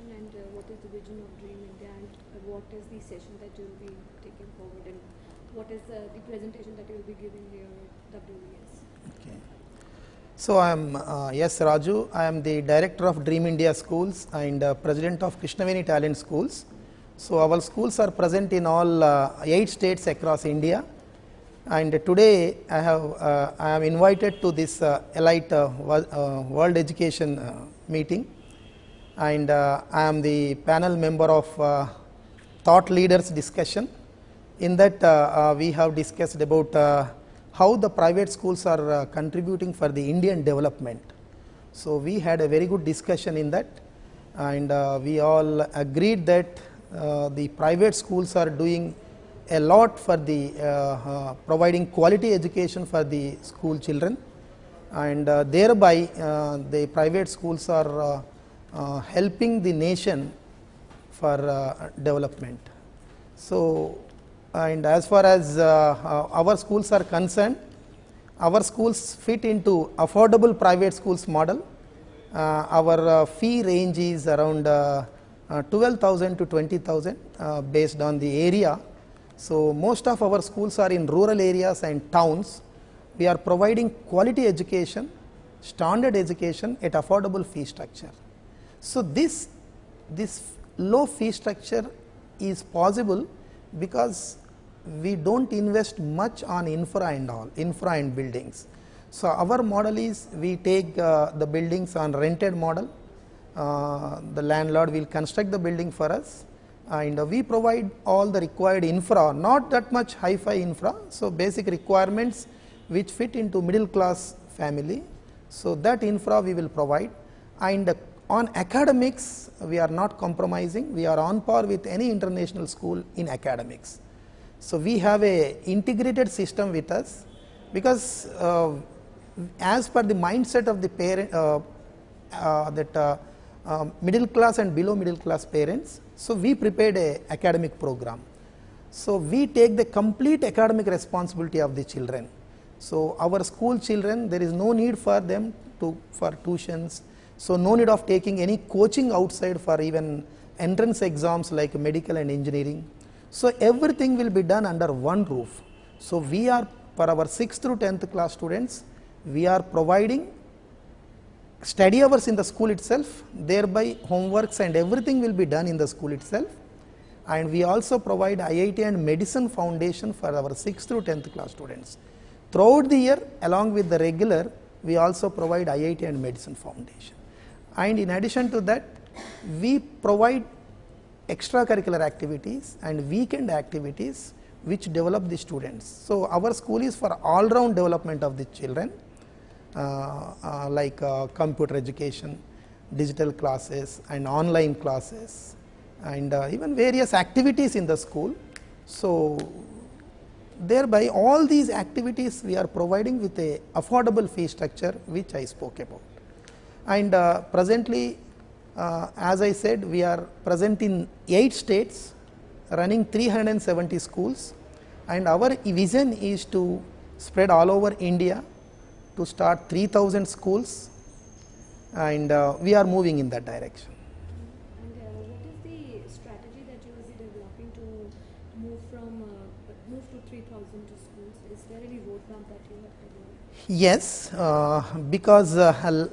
education and what is the vision of Dream India and what is the session that you will be taking forward and what is the presentation that you will be giving here at WES? Okay. So, I am yes Raju, I am the director of Dream India Schools and president of Krishnaveni Talent Schools. So, our schools are present in all 8 states across India, and today I am invited to this elite world education meeting, and I am the panel member of thought leaders discussion. In that we have discussed about how the private schools are contributing for the Indian development. So, we had a very good discussion in that, and we all agreed that the private schools are doing a lot for the providing quality education for the school children, and thereby the private schools are helping the nation for development. So, and as far as our schools are concerned, our schools fit into affordable private schools model. Our fee range is around 12,000 to 20,000 based on the area. So, most of our schools are in rural areas and towns. We are providing quality education, standard education at affordable fee structure. So, this low fee structure is possible because we do not invest much on infra and buildings. So, our model is we take the buildings on rented model. The landlord will construct the building for us, and we provide all the required infra, not that much hi-fi infra. So, basic requirements which fit into middle class family. So, that infra we will provide, and on academics we are not compromising, we are on par with any international school in academics. So, we have a integrated system with us, because as per the mindset of the parent middle class and below middle class parents, so we prepared a academic program. So, we take the complete academic responsibility of the children. So, our school children, there is no need for them for tuitions. So, no need of taking any coaching outside for even entrance exams like medical and engineering. So, everything will be done under one roof. So, we are for our 6th through 10th class students, we are providing study hours in the school itself, thereby homeworks and everything will be done in the school itself. And we also provide IIT and medicine foundation for our 6th through 10th class students. Throughout the year, along with the regular, we also provide IIT and medicine foundation. And in addition to that, we provide extracurricular activities and weekend activities which develop the students. So, our school is for all round development of the children, like computer education, digital classes and online classes, and even various activities in the school. So, thereby all these activities we are providing with a affordable fee structure which I spoke about. And presently, as I said, we are present in 8 states, running 370 schools, and our vision is to spread all over India to start 3,000 schools, and we are moving in that direction. And what is the strategy that you will be developing to move to 3,000 schools? Is there any roadmap that you have developed? Yes, because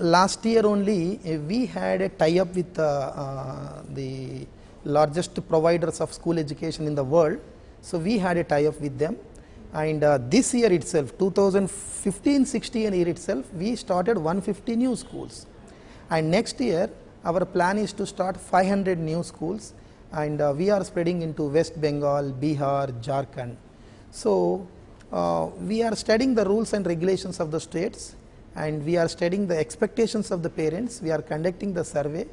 last year only we had a tie-up with the largest providers of school education in the world. So, we had a tie-up with them, and this year itself 2015-16 year itself we started 150 new schools, and next year our plan is to start 500 new schools, and we are spreading into West Bengal, Bihar, Jharkhand. So, we are studying the rules and regulations of the states, and we are studying the expectations of the parents. We are conducting the survey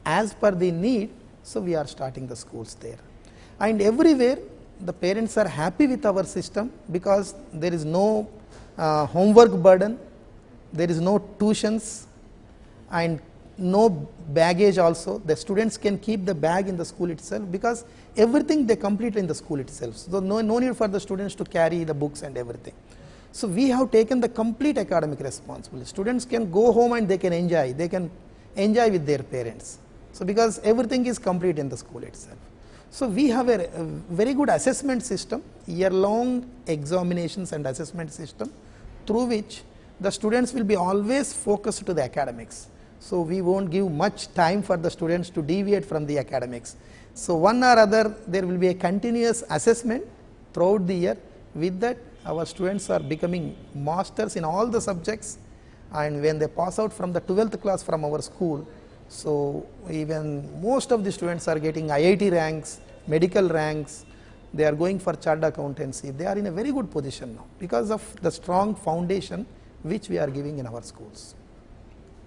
as per the need. So, we are starting the schools there, and everywhere the parents are happy with our system, because there is no homework burden, there is no tuitions and no baggage also. The students can keep the bag in the school itself, because everything they complete in the school itself. So, no need for the students to carry the books and everything. So, we have taken the complete academic responsibility. Students can go home and they can enjoy with their parents. So, because everything is complete in the school itself. So, we have a very good assessment system, year long examinations and assessment system, through which the students will be always focused to the academics. So, we will not give much time for the students to deviate from the academics. So, one or other there will be a continuous assessment throughout the year. With that, our students are becoming masters in all the subjects, and when they pass out from the 12th class from our school, so even most of the students are getting IIT ranks, medical ranks, they are going for chartered accountancy. They are in a very good position now because of the strong foundation which we are giving in our schools.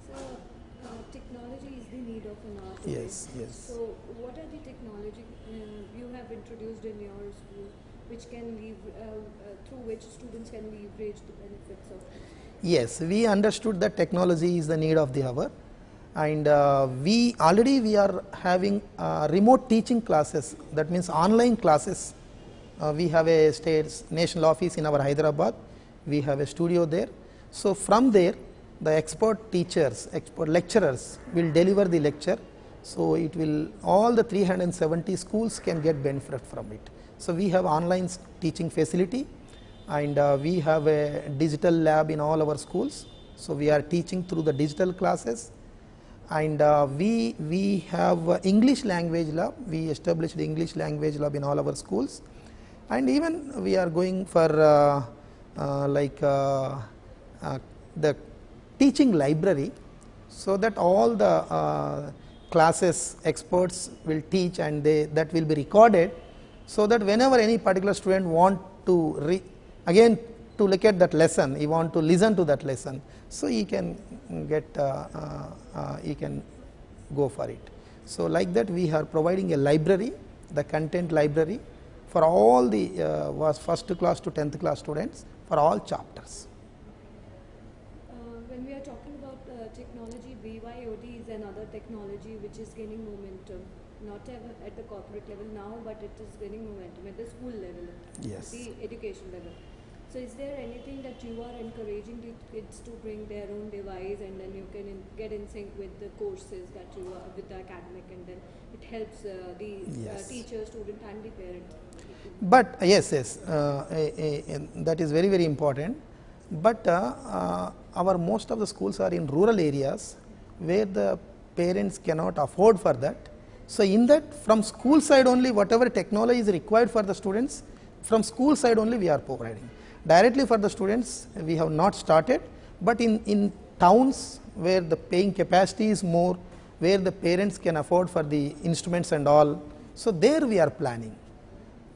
So, technology is the need of an hour. Yes, yes. So, what are the technology you have introduced in your school which can through which students can leverage the benefits of it? Yes, we understood that technology is the need of the hour, and we are having remote teaching classes, that means online classes. We have a state's national office in our Hyderabad, we have a studio there. So, from there the expert teachers, expert lecturers will deliver the lecture. So, it will all the 370 schools can get benefit from it. So, we have online teaching facility, and we have a digital lab in all our schools. So, we are teaching through the digital classes, and we have English language lab. We established the English language lab in all our schools, and even we are going for the teaching library, so that all the classes experts will teach, and that will be recorded, so that whenever any particular student want to again to look at that lesson, he want to listen to that lesson, so he can get he can go for it. So, like that we are providing a library, the content library for all the first class to 10th class students for all chapters. When we are talking about technology, BYOD is another technology which is gaining momentum, not at the corporate level now, but it is gaining momentum at the school level, Yes. the education level. So, is there anything that you are encouraging the kids to bring their own device, and then you can get in sync with the courses that you are with the academic, and then it helps the Yes. teacher, student, and the parent? But yes, that is very, very important. But our most of the schools are in rural areas where the parents cannot afford for that. So, in that, from school side only, whatever technology is required for the students, from school side only we are providing. Directly for the students we have not started, but in towns where the paying capacity is more, where the parents can afford for the instruments and all, so there we are planning.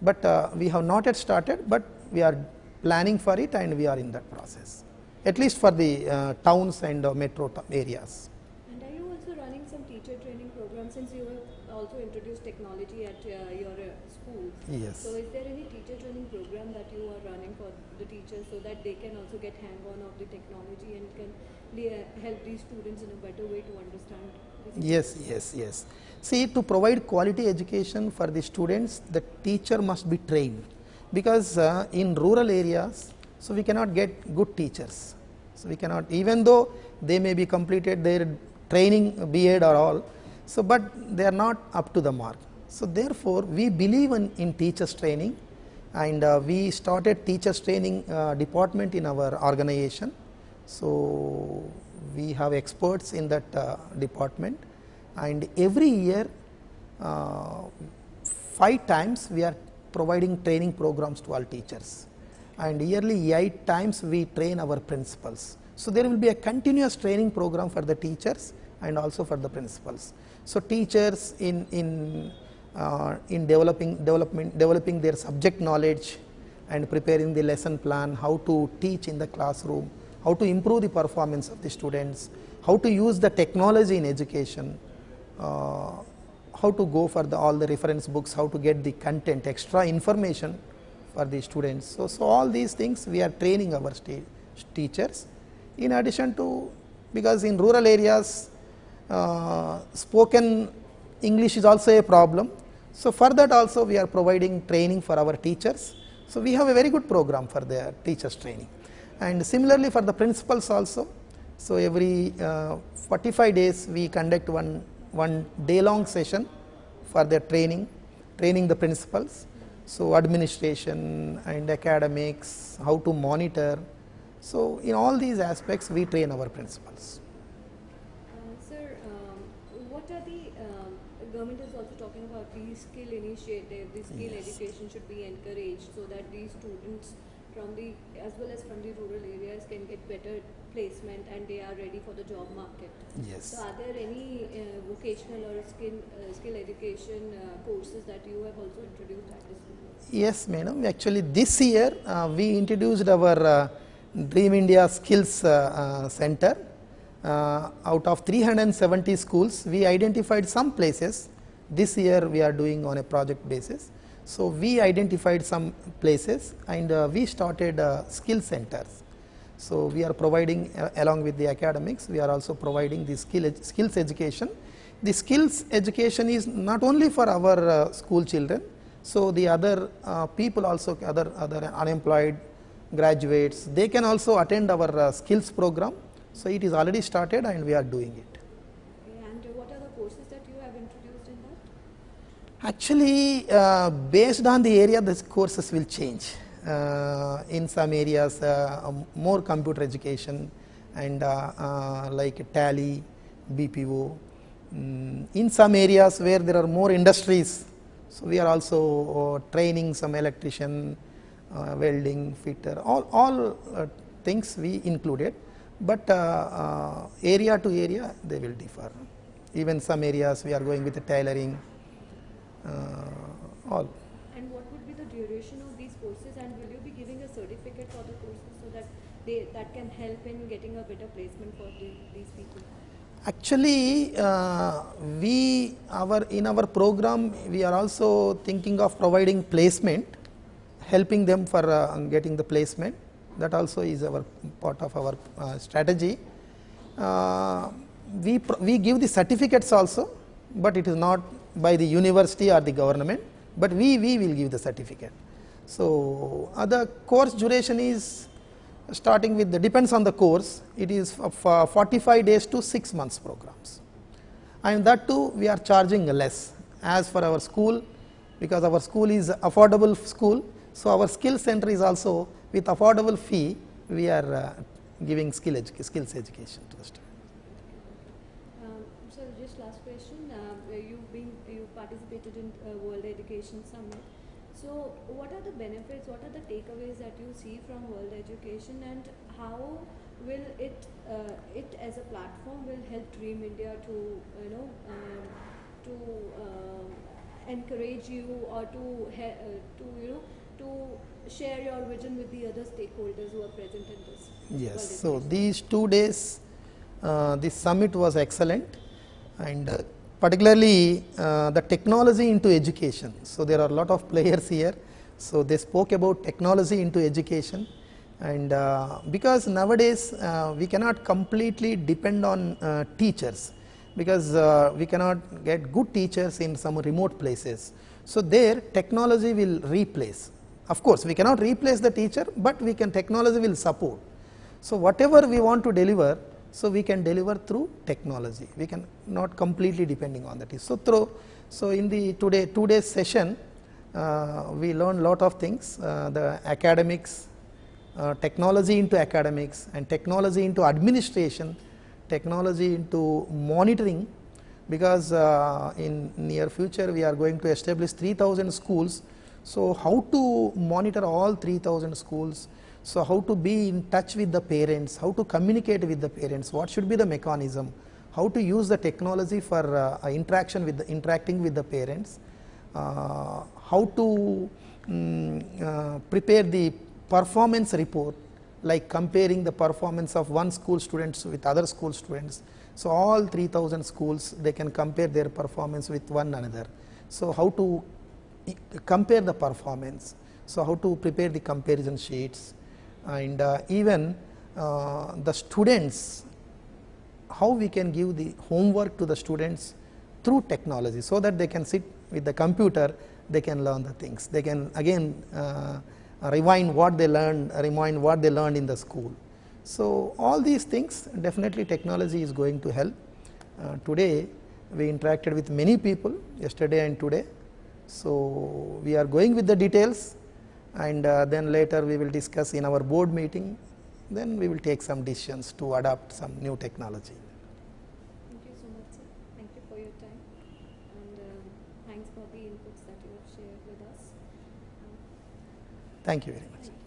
But we have not yet started, but we are planning for it, and we are in that process, at least for the towns and metro areas. And are you also running some teacher training programs, since you have also introduced technology at your schools? Yes. So, is there any teacher training program that you are running for the teachers, so that they can also get hang-on of the technology and can help these students in a better way to understand? Yes. See, to provide quality education for the students, the teacher must be trained, because in rural areas, so we cannot get good teachers. So, we cannot, even though they may be completed their training, B.Ed or all, so but they are not up to the mark. So, therefore, we believe in teachers training, and we started teachers training department in our organization. So, we have experts in that department, and every year 5 times we are providing training programs to all teachers, and yearly 8 times we train our principals. So, there will be a continuous training program for the teachers and also for the principals. So, teachers in developing their subject knowledge and preparing the lesson plan, how to teach in the classroom, how to improve the performance of the students, how to use the technology in education, how to go for all the reference books, how to get the content, extra information for the students. So, all these things we are training our teachers, in addition to, because in rural areas spoken English is also a problem. So, for that also we are providing training for our teachers. So, we have a very good program for the teachers training, and similarly for the principals also. So, every 45 days we conduct one one day long session for their training the principals. So, administration and academics, how to monitor. So, in all these aspects we train our principals. Sir, what are the government is also talking about the skill initiative, the skill education should be encouraged so that these students from the as well as from the rural areas can get better placement and they are ready for the job market. Yes. So are there any vocational or skill education courses that you have also introduced at this school? Yes, madam. Actually, this year we introduced our Dream India Skills Center. Out of 370 schools, we identified some places. This year we are doing on a project basis. So, we identified some places and we started skill centers. So, we are providing along with the academics, we are also providing the skills education. The skills education is not only for our school children. So, the other people also, other unemployed graduates, they can also attend our skills program. So, it is already started and we are doing it. Okay, and what are the courses that you have introduced in that? Actually, based on the area, the courses will change. In some areas, more computer education and like Tally, BPO. In some areas where there are more industries, so we are also training some electrician, welding, fitter, all things we included. But area to area they will differ. Even some areas we are going with the tailoring, all. And what would be the duration of these courses, and will you be giving a certificate for the courses so that that can help in getting a better placement for these people? Actually, in our program we are also thinking of providing placement, helping them for getting the placement. That also is our part of our strategy. We give the certificates also, but it is not by the university or the government, but we will give the certificate. So, the course duration is starting with depends on the course, it is for 45 days to 6 months programs, and that too we are charging less as for our school, because our school is affordable school. So, our skill center is also with affordable fee, we are giving skills education to the students. So just last question, you participated in World Education Summit. So what are the benefits, what are the takeaways that you see from World Education, and how will it as a platform will help Dream India to encourage you or to share your vision with the other stakeholders who are present in this? Yes. So, these 2 days this summit was excellent, and particularly the technology into education. So, there are a lot of players here. So, they spoke about technology into education, and because nowadays we cannot completely depend on teachers, because we cannot get good teachers in some remote places. So, there technology will replace. Of course, we cannot replace the teacher, but technology will support. So, whatever we want to deliver, so we can deliver through technology. We can not completely depending on the teacher. So, in the 2 days session, we learned lot of things. The academics, technology into academics, and technology into administration, technology into monitoring, because in near future we are going to establish 3,000 schools. So, how to monitor all 3,000 schools? So, how to be in touch with the parents, how to communicate with the parents, what should be the mechanism, how to use the technology for interacting with the parents, how to prepare the performance report, like comparing the performance of one school students with other school students. So, all 3,000 schools, they can compare their performance with one another. So, how to compare the performance, so how to prepare the comparison sheets, and even the students, how we can give the homework to the students through technology, so that they can sit with the computer, they can learn the things, they can again rewind what they learned in the school. So, all these things definitely technology is going to help. Today We interacted with many people yesterday and today. So, we are going with the details, and then later we will discuss in our board meeting, then we will take some decisions to adopt some new technology. Thank you so much, sir. Thank you for your time, and thanks for the inputs that you have shared with us. Thank you very much. Thank you.